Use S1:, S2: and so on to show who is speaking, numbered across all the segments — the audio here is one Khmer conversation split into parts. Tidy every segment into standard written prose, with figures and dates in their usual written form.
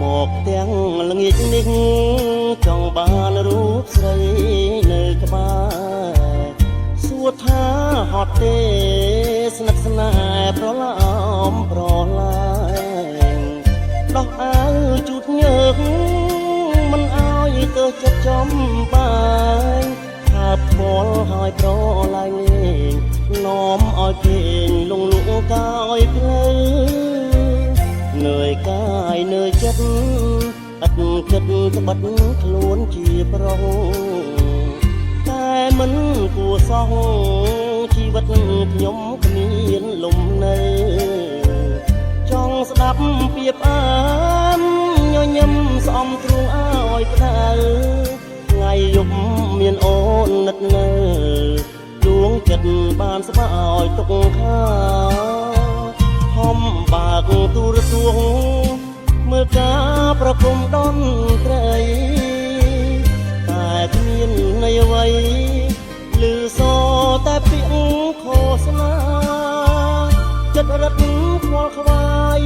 S1: មកទាំងល្ងាចនេះចង់បានរូបស្រីនៅក្បែរសួរថាហត់ទេស្និទ្ធស្នេហ៍ប្រឡំប្រឡាយដោះអាវជូតញើសមិនអោយទៅចិត្តចំបាយថាពលហើយប្រឡាយលេងនាំឲ្យគេងលងលក់កាយភ្លឺនឿយកាយនឿយចិត្តអត់គិតក្បិតខ្លួនជាប្រុងតែមិនគួរសោះជីវិតខ្ញុំគ្មានលំនៅចង់ស្ដាប់ពាក្យផ្អើមញញឹមស្អំទ្រូងឲ្យក្តៅថ្ងៃយប់មានអូននឹកនៅដួងចិត្តបានស្បើឲ្យទុកខាហំបាកទូរទស្សន៍មើលការប្រគំតន្ត្រីតែគ្មានន័យអ្វីឮសតែពាក្យឃោសនាចិត្តរឹកខ្វល់ខ្វាយ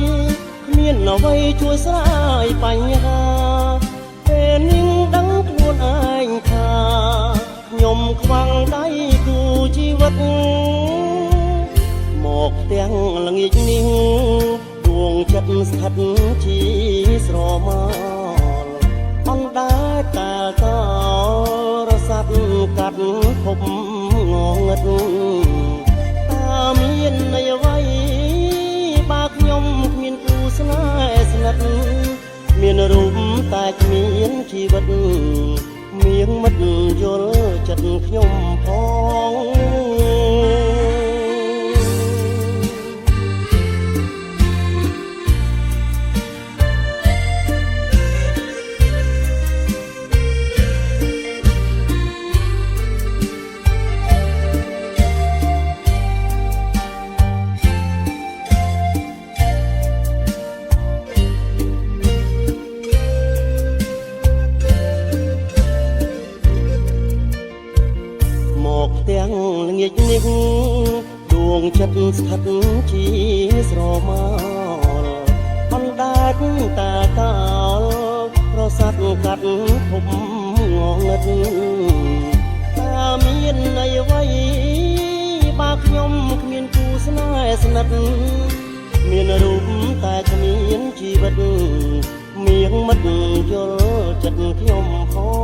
S1: គ្មានអ្វីជួយស្រាយបញ្ហាពេលនេះដឹងខ្លួនឯងថាខ្ញុំខ្វាំងដៃគូជីវិតមកទាំងល្ងាចនេះដួងចិត្តស្ថិតជាស្រមោលអណ្ដែតតែតរស័ព្ទកាត់ភពងងឹតតើមានន័យអ្វីបើខ្ញុំគ្មានគូស្នេហ៍ស្និទ្ធមានរូបតែគ្មានជីវិតមៀងមិត្តយល់ចិត្តខ្ញុំផងទាំងល្ងាចនេះដួងចិត្តស្ថិតជាស្រមោលអណ្ដែតតាកោលប្រសាទកាត់ភពងងឹតតើមានន័យអ្វីបើខ្ញុំគ្មានគូស្នេហ៍ស្និទ្ធមានរូបតែគ្មានជីវិតមៀងមិត្តយល់ចិត្តខ្ញុំផង